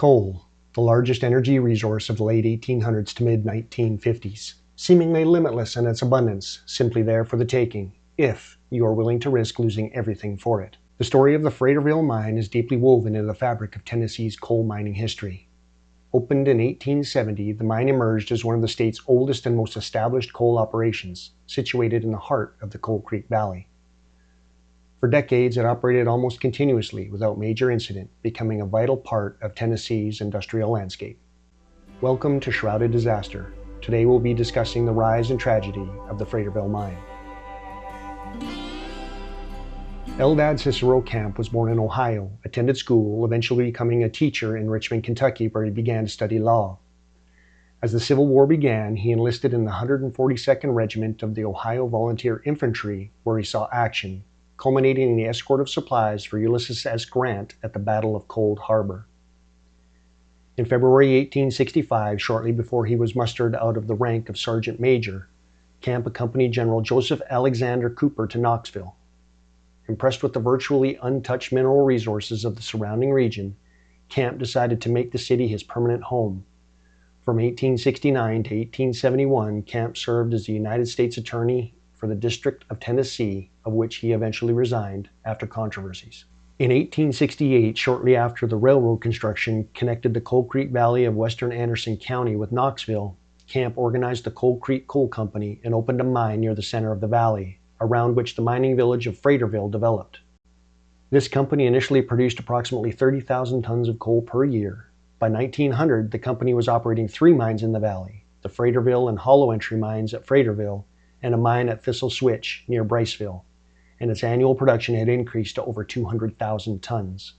Coal, the largest energy resource of the late 1800s to mid-1950s, seemingly limitless in its abundance, simply there for the taking, if you are willing to risk losing everything for it. The story of the Fraterville mine is deeply woven into the fabric of Tennessee's coal mining history. Opened in 1870, the mine emerged as one of the state's oldest and most established coal operations, situated in the heart of the Coal Creek Valley. For decades, it operated almost continuously without major incident, becoming a vital part of Tennessee's industrial landscape. Welcome to Shrouded Disaster. Today we'll be discussing the rise and tragedy of the Fraterville mine. Eldad Cicero Camp was born in Ohio, attended school, eventually becoming a teacher in Richmond, Kentucky, where he began to study law. As the Civil War began, he enlisted in the 142nd Regiment of the Ohio Volunteer Infantry, where he saw action, culminating in the escort of supplies for Ulysses S. Grant at the Battle of Cold Harbor. In February 1865, shortly before he was mustered out of the rank of Sergeant Major, Camp accompanied General Joseph Alexander Cooper to Knoxville. Impressed with the virtually untouched mineral resources of the surrounding region, Camp decided to make the city his permanent home. From 1869 to 1871, Camp served as the United States Attorney for the District of Tennessee, of which he eventually resigned after controversies. In 1868, shortly after the railroad construction connected the Coal Creek Valley of western Anderson County with Knoxville, Camp organized the Coal Creek Coal Company and opened a mine near the center of the valley, around which the mining village of Fraterville developed. This company initially produced approximately 30,000 tons of coal per year. By 1900, the company was operating 3 mines in the valley, the Fraterville and Hollow Entry mines at Fraterville, and a mine at Thistle Switch near Briceville, and its annual production had increased to over 200,000 tons.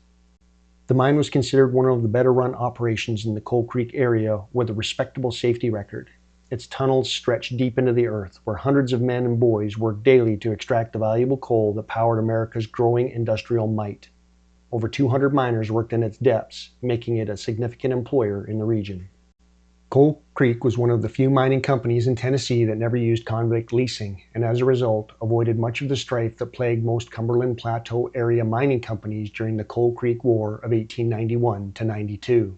The mine was considered one of the better run operations in the Coal Creek area with a respectable safety record. Its tunnels stretched deep into the earth, where hundreds of men and boys worked daily to extract the valuable coal that powered America's growing industrial might. Over 200 miners worked in its depths, making it a significant employer in the region. Coal Creek was one of the few mining companies in Tennessee that never used convict leasing, and as a result, avoided much of the strife that plagued most Cumberland Plateau area mining companies during the Coal Creek War of 1891 to 92.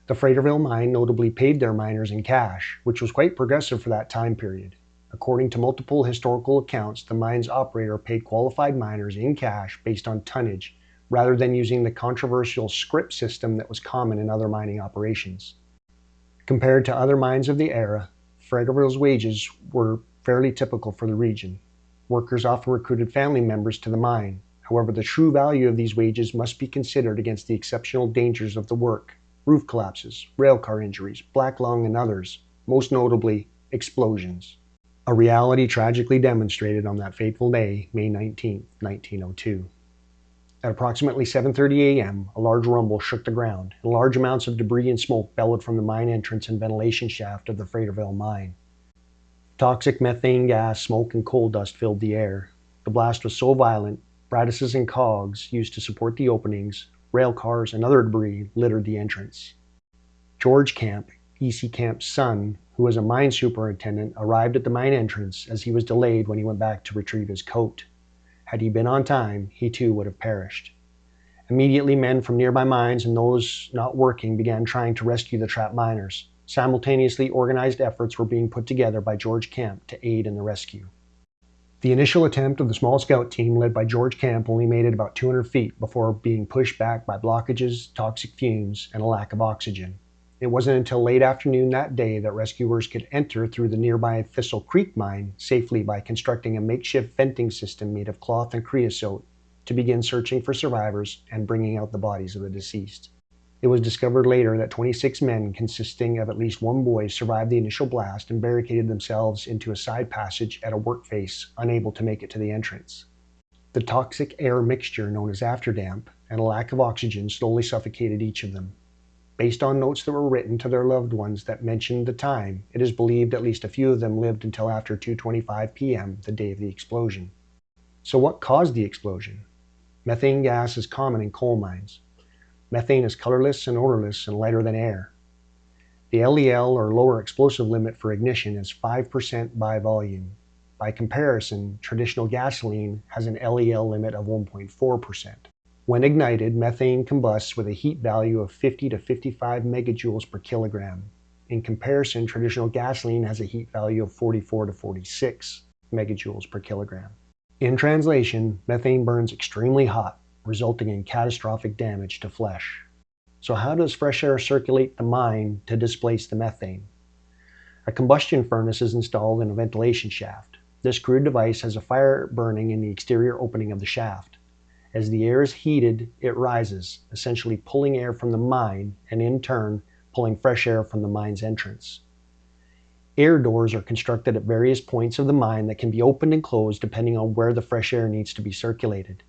The Fraterville mine notably paid their miners in cash, which was quite progressive for that time period. According to multiple historical accounts, the mine's operator paid qualified miners in cash based on tonnage, rather than using the controversial scrip system that was common in other mining operations. Compared to other mines of the era, Fraterville's wages were fairly typical for the region. Workers often recruited family members to the mine. However, the true value of these wages must be considered against the exceptional dangers of the work: roof collapses, railcar injuries, black lung, and others, most notably explosions. A reality tragically demonstrated on that fateful day, May 19, 1902. At approximately 7:30 a.m., a large rumble shook the ground, and large amounts of debris and smoke bellowed from the mine entrance and ventilation shaft of the Fraterville mine. Toxic methane gas, smoke, and coal dust filled the air. The blast was so violent, brattices and cogs used to support the openings, rail cars, and other debris littered the entrance. George Camp, E.C. Camp's son, who was a mine superintendent, arrived at the mine entrance as he was delayed when he went back to retrieve his coat. Had he been on time, he too would have perished. Immediately, men from nearby mines and those not working began trying to rescue the trapped miners. Simultaneously, organized efforts were being put together by George Camp to aid in the rescue. The initial attempt of the small scout team led by George Camp only made it about 200 feet before being pushed back by blockages, toxic fumes, and a lack of oxygen. It wasn't until late afternoon that day that rescuers could enter through the nearby Thistle Creek mine safely by constructing a makeshift venting system made of cloth and creosote to begin searching for survivors and bringing out the bodies of the deceased. It was discovered later that 26 men consisting of at least one boy survived the initial blast and barricaded themselves into a side passage at a workface, unable to make it to the entrance. The toxic air mixture known as afterdamp and a lack of oxygen slowly suffocated each of them. Based on notes that were written to their loved ones that mentioned the time, it is believed at least a few of them lived until after 2:25 p.m. the day of the explosion. So what caused the explosion? Methane gas is common in coal mines. Methane is colorless and odorless and lighter than air. The LEL, or lower explosive limit for ignition, is 5% by volume. By comparison, traditional gasoline has an LEL limit of 1.4%. When ignited, methane combusts with a heat value of 50 to 55 megajoules per kilogram. In comparison, traditional gasoline has a heat value of 44 to 46 megajoules per kilogram. In translation, methane burns extremely hot, resulting in catastrophic damage to flesh. So how does fresh air circulate the mine to displace the methane? A combustion furnace is installed in a ventilation shaft. This crude device has a fire burning in the exterior opening of the shaft. As the air is heated, it rises, essentially pulling air from the mine and in turn pulling fresh air from the mine's entrance. Air doors are constructed at various points of the mine that can be opened and closed depending on where the fresh air needs to be circulated.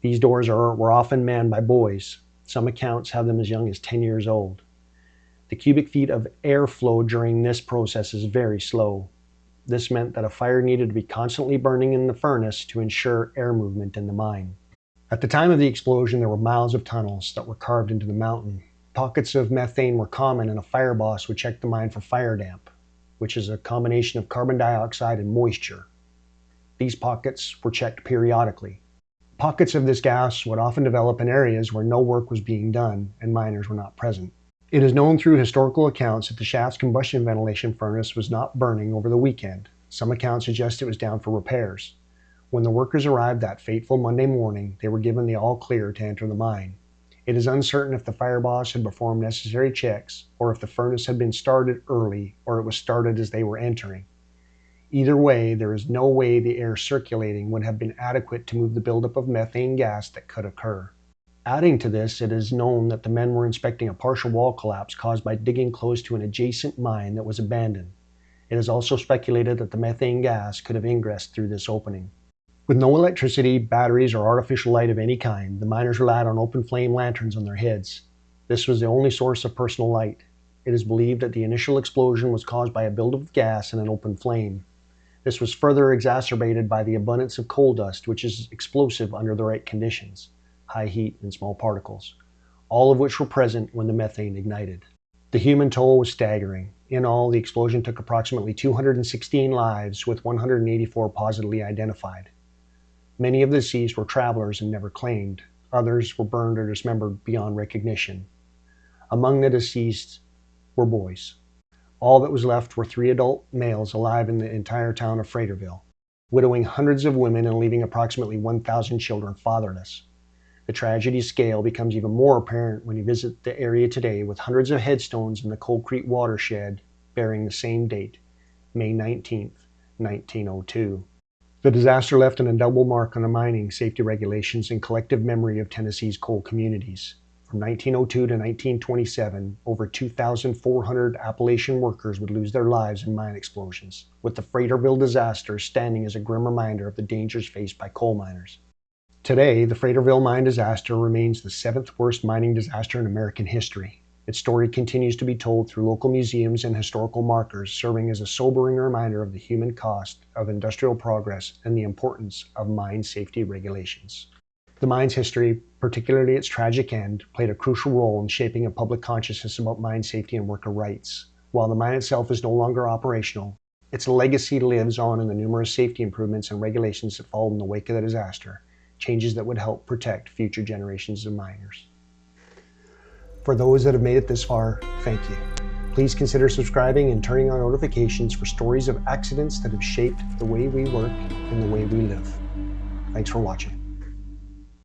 These doors were often manned by boys. Some accounts have them as young as 10 years old. The cubic feet of airflow during this process is very slow. This meant that a fire needed to be constantly burning in the furnace to ensure air movement in the mine. At the time of the explosion, there were miles of tunnels that were carved into the mountain. Pockets of methane were common, and a fire boss would check the mine for fire damp, which is a combination of carbon dioxide and moisture. These pockets were checked periodically. Pockets of this gas would often develop in areas where no work was being done and miners were not present. It is known through historical accounts that the shaft's combustion ventilation furnace was not burning over the weekend. Some accounts suggest it was down for repairs. When the workers arrived that fateful Monday morning, they were given the all clear to enter the mine. It is uncertain if the fire boss had performed necessary checks or if the furnace had been started early or it was started as they were entering. Either way, there is no way the air circulating would have been adequate to move the buildup of methane gas that could occur. Adding to this, it is known that the men were inspecting a partial wall collapse caused by digging close to an adjacent mine that was abandoned. It is also speculated that the methane gas could have ingressed through this opening. With no electricity, batteries, or artificial light of any kind, the miners relied on open flame lanterns on their heads. This was the only source of personal light. It is believed that the initial explosion was caused by a buildup of gas in an open flame. This was further exacerbated by the abundance of coal dust, which is explosive under the right conditions, high heat and small particles, all of which were present when the methane ignited. The human toll was staggering. In all, the explosion took approximately 216 lives, with 184 positively identified. Many of the deceased were travelers and never claimed. Others were burned or dismembered beyond recognition. Among the deceased were boys. All that was left were 3 adult males alive in the entire town of Fraterville, widowing hundreds of women and leaving approximately 1,000 children fatherless. The tragedy scale becomes even more apparent when you visit the area today, with hundreds of headstones in the Coal Creek watershed bearing the same date, May 19, 1902. The disaster left an indelible mark on the mining, safety regulations, and collective memory of Tennessee's coal communities. From 1902 to 1927, over 2,400 Appalachian workers would lose their lives in mine explosions, with the Fraterville disaster standing as a grim reminder of the dangers faced by coal miners. Today, the Fraterville mine disaster remains the 7th worst mining disaster in American history. Its story continues to be told through local museums and historical markers, serving as a sobering reminder of the human cost of industrial progress and the importance of mine safety regulations. The mine's history, particularly its tragic end, played a crucial role in shaping a public consciousness about mine safety and worker rights. While the mine itself is no longer operational, its legacy lives on in the numerous safety improvements and regulations that followed in the wake of the disaster, changes that would help protect future generations of miners. For those that have made it this far, thank you. Please consider subscribing and turning on notifications for stories of accidents that have shaped the way we work and the way we live. Thanks for watching.